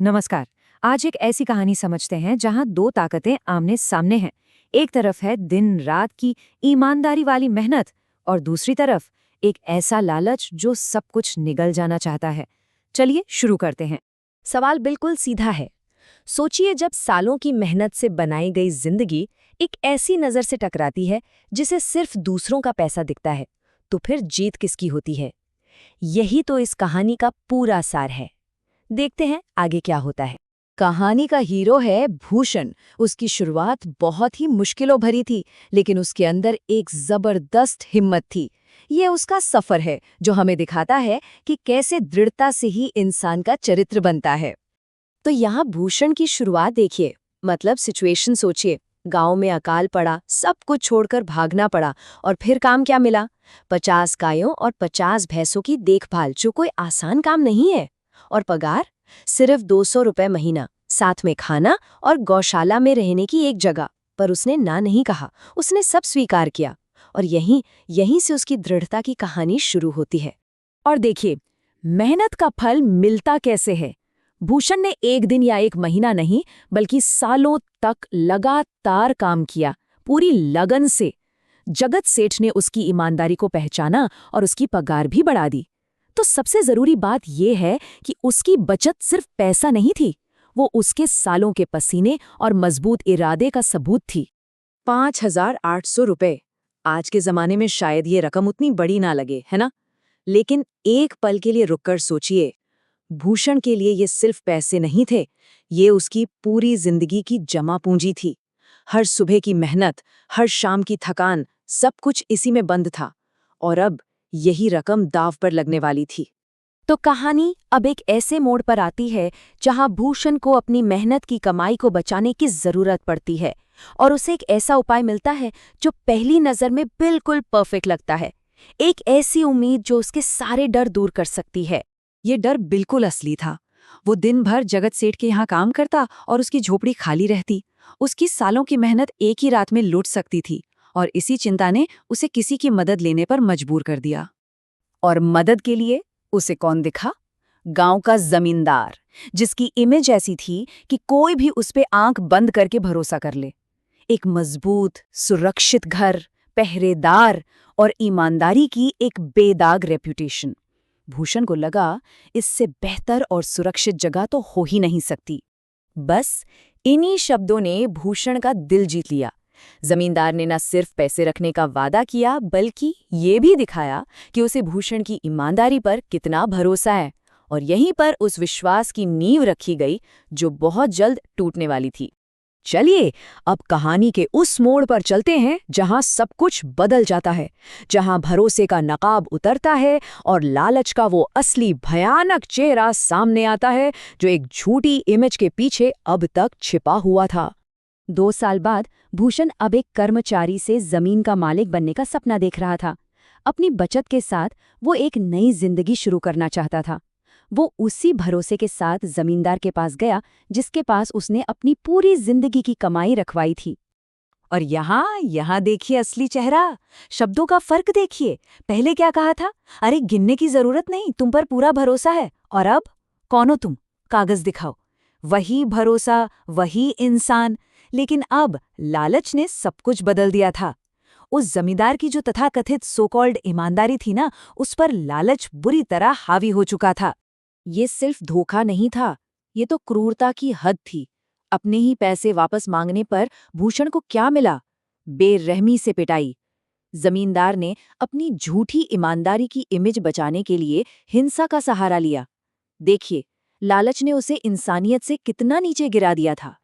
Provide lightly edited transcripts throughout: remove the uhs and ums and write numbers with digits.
नमस्कार। आज एक ऐसी कहानी समझते हैं जहां दो ताकतें आमने सामने हैं। एक तरफ है दिन रात की ईमानदारी वाली मेहनत और दूसरी तरफ एक ऐसा लालच जो सब कुछ निगल जाना चाहता है। चलिए शुरू करते हैं। सवाल बिल्कुल सीधा है। सोचिए, जब सालों की मेहनत से बनाई गई जिंदगी एक ऐसी नजर से टकराती है जिसे सिर्फ दूसरों का पैसा दिखता है, तो फिर जीत किसकी होती है? यही तो इस कहानी का पूरा सार है। देखते हैं आगे क्या होता है। कहानी का हीरो है भूषण। उसकी शुरुआत बहुत ही मुश्किलों भरी थी, लेकिन उसके अंदर एक जबरदस्त हिम्मत थी। ये उसका सफर है जो हमें दिखाता है कि कैसे दृढ़ता से ही इंसान का चरित्र बनता है। तो यहाँ भूषण की शुरुआत देखिए, मतलब सिचुएशन सोचिए। गांव में अकाल पड़ा, सब कुछ छोड़कर भागना पड़ा, और फिर काम क्या मिला? 50 गायों और 50 भैंसों की देखभाल, जो कोई आसान काम नहीं है। और पगार सिर्फ 200 रुपए महीना, साथ में खाना और गौशाला में रहने की एक जगह। पर उसने ना नहीं कहा, उसने सब स्वीकार किया। और यहीं यहीं से उसकी दृढ़ता की कहानी शुरू होती है। और देखिए, मेहनत का फल मिलता कैसे है। भूषण ने एक दिन या एक महीना नहीं, बल्कि सालों तक लगातार काम किया, पूरी लगन से। जगत सेठ ने उसकी ईमानदारी को पहचाना और उसकी पगार भी बढ़ा दी। तो सबसे जरूरी बात यह है कि उसकी बचत सिर्फ पैसा नहीं थी, वो उसके सालों के पसीने और मजबूत इरादे का सबूत थी। 5,800 रुपए। आज के जमाने में शायद ये रकम उतनी बड़ी ना लगे, है ना? लेकिन एक पल के लिए रुककर सोचिए, भूषण के लिए ये सिर्फ पैसे नहीं थे, ये उसकी पूरी जिंदगी की जमा पूंजी थी। हर सुबह की मेहनत, हर शाम की थकान, सब कुछ इसी में बंद था। और अब यही रकम दांव पर लगने वाली थी। तो कहानी अब एक ऐसे मोड़ पर आती है जहां भूषण को अपनी मेहनत की कमाई को बचाने की जरूरत पड़ती है, और उसे एक ऐसा उपाय मिलता है जो पहली नजर में बिल्कुल परफेक्ट लगता है। एक ऐसी उम्मीद जो उसके सारे डर दूर कर सकती है। ये डर बिल्कुल असली था। वो दिन भर जगत सेठ के यहाँ काम करता और उसकी झोपड़ी खाली रहती। उसकी सालों की मेहनत एक ही रात में लुट सकती थी, और इसी चिंता ने उसे किसी की मदद लेने पर मजबूर कर दिया। और मदद के लिए उसे कौन दिखा? गांव का जमींदार, जिसकी इमेज ऐसी थी कि कोई भी उस पे आंख बंद करके भरोसा कर ले। एक मजबूत, सुरक्षित घर, पहरेदार और ईमानदारी की एक बेदाग रेप्यूटेशन। भूषण को लगा, इससे बेहतर और सुरक्षित जगह तो हो ही नहीं सकती। बस इन्हीं शब्दों ने भूषण का दिल जीत लिया। जमींदार ने न सिर्फ पैसे रखने का वादा किया, बल्कि ये भी दिखाया कि उसे भूषण की ईमानदारी पर कितना भरोसा है। और यहीं पर उस विश्वास की नींव रखी गई जो बहुत जल्द टूटने वाली थी। चलिए अब कहानी के उस मोड़ पर चलते हैं जहां सब कुछ बदल जाता है, जहां भरोसे का नकाब उतरता है और लालच का वो असली भयानक चेहरा सामने आता है जो एक झूठी इमेज के पीछे अब तक छिपा हुआ था। 2 साल बाद भूषण अब एक कर्मचारी से जमीन का मालिक बनने का सपना देख रहा था। अपनी बचत के साथ वो एक नई जिंदगी शुरू करना चाहता था। वो उसी भरोसे के साथ जमींदार के पास गया जिसके पास उसने अपनी पूरी जिंदगी की कमाई रखवाई थी। और यहाँ देखिए असली चेहरा। शब्दों का फर्क देखिए। पहले क्या कहा था? अरे गिनने की जरूरत नहीं, तुम पर पूरा भरोसा है। और अब कौन हो तुम? कागज दिखाओ। वही भरोसा, वही इंसान, लेकिन अब लालच ने सब कुछ बदल दिया था। उस जमींदार की जो तथाकथित सो कॉल्ड ईमानदारी थी ना, उस पर लालच बुरी तरह हावी हो चुका था। ये सिर्फ धोखा नहीं था, ये तो क्रूरता की हद थी। अपने ही पैसे वापस मांगने पर भूषण को क्या मिला? बेरहमी से पिटाई। जमींदार ने अपनी झूठी ईमानदारी की इमेज बचाने के लिए हिंसा का सहारा लिया। देखिए, लालच ने उसे इंसानियत से कितना नीचे गिरा दिया था।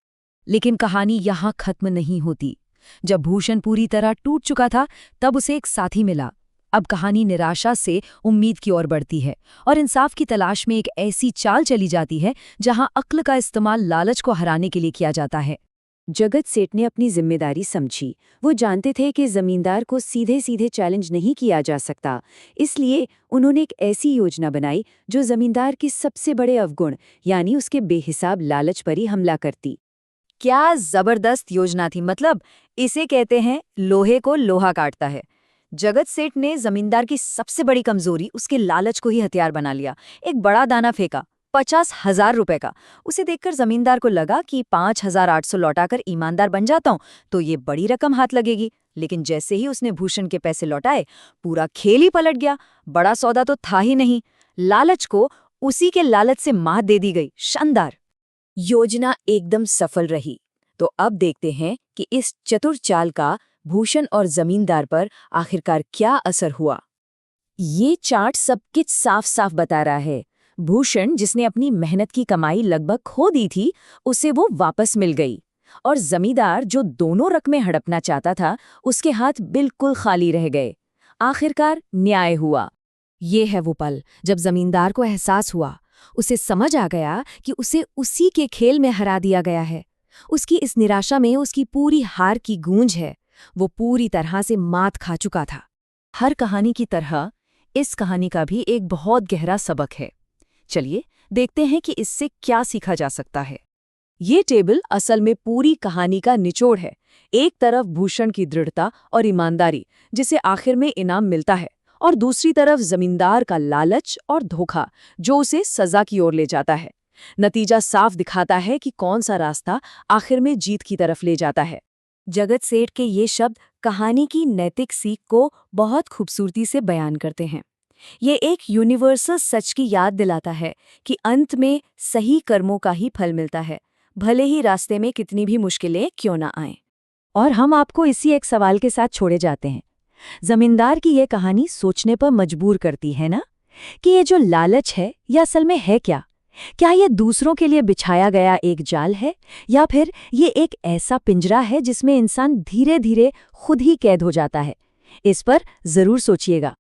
लेकिन कहानी यहाँ खत्म नहीं होती। जब भूषण पूरी तरह टूट चुका था, तब उसे एक साथी मिला। अब कहानी निराशा से उम्मीद की ओर बढ़ती है और इंसाफ की तलाश में एक ऐसी चाल चली जाती है जहां अक्ल का इस्तेमाल लालच को हराने के लिए किया जाता है। जगत सेठ ने अपनी जिम्मेदारी समझी। वो जानते थे कि जमींदार को सीधे सीधे चैलेंज नहीं किया जा सकता, इसलिए उन्होंने एक ऐसी योजना बनाई जो जमींदार के सबसे बड़े अवगुण यानी उसके बेहिसाब लालच पर ही हमला करती। क्या जबरदस्त योजना थी! मतलब इसे कहते हैं लोहे को लोहा काटता है। जगत सेठ ने जमींदार की सबसे बड़ी कमजोरी, उसके लालच को ही हथियार बना लिया। एक बड़ा दाना फेंका, 50,000 रुपए का। उसे देखकर जमींदार को लगा कि 5,800 लौटाकर ईमानदार बन जाता हूं तो ये बड़ी रकम हाथ लगेगी। लेकिन जैसे ही उसने भूषण के पैसे लौटाए, पूरा खेल ही पलट गया। बड़ा सौदा तो था ही नहीं, लालच को उसी के लालच से मात दे दी गई। शानदार योजना एकदम सफल रही। तो अब देखते हैं कि इस चतुर चाल का भूषण और जमींदार पर आखिरकार क्या असर हुआ। ये चार्ट सब कुछ साफ साफ बता रहा है। भूषण, जिसने अपनी मेहनत की कमाई लगभग खो दी थी, उसे वो वापस मिल गई। और जमींदार, जो दोनों रकमें हड़पना चाहता था, उसके हाथ बिल्कुल खाली रह गए। आखिरकार न्याय हुआ। ये है वो पल जब जमींदार को एहसास हुआ, उसे समझ आ गया कि उसे उसी के खेल में हरा दिया गया है। उसकी इस निराशा में उसकी पूरी हार की गूंज है। वो पूरी तरह से मात खा चुका था। हर कहानी की तरह इस कहानी का भी एक बहुत गहरा सबक है। चलिए देखते हैं कि इससे क्या सीखा जा सकता है। ये टेबल असल में पूरी कहानी का निचोड़ है। एक तरफ भूषण की दृढ़ता और ईमानदारी, जिसे आखिर में इनाम मिलता है, और दूसरी तरफ जमींदार का लालच और धोखा, जो उसे सजा की ओर ले जाता है। नतीजा साफ दिखाता है कि कौन सा रास्ता आखिर में जीत की तरफ ले जाता है। जगत सेठ के ये शब्द कहानी की नैतिक सीख को बहुत खूबसूरती से बयान करते हैं। ये एक यूनिवर्सल सच की याद दिलाता है कि अंत में सही कर्मों का ही फल मिलता है, भले ही रास्ते में कितनी भी मुश्किलें क्यों ना आएं। और हम आपको इसी एक सवाल के साथ छोड़े जाते हैं। जमींदार की ये कहानी सोचने पर मजबूर करती है ना, कि ये जो लालच है, ये असल में है क्या? क्या ये दूसरों के लिए बिछाया गया एक जाल है, या फिर ये एक ऐसा पिंजरा है जिसमें इंसान धीरे धीरे खुद ही कैद हो जाता है? इस पर जरूर सोचिएगा।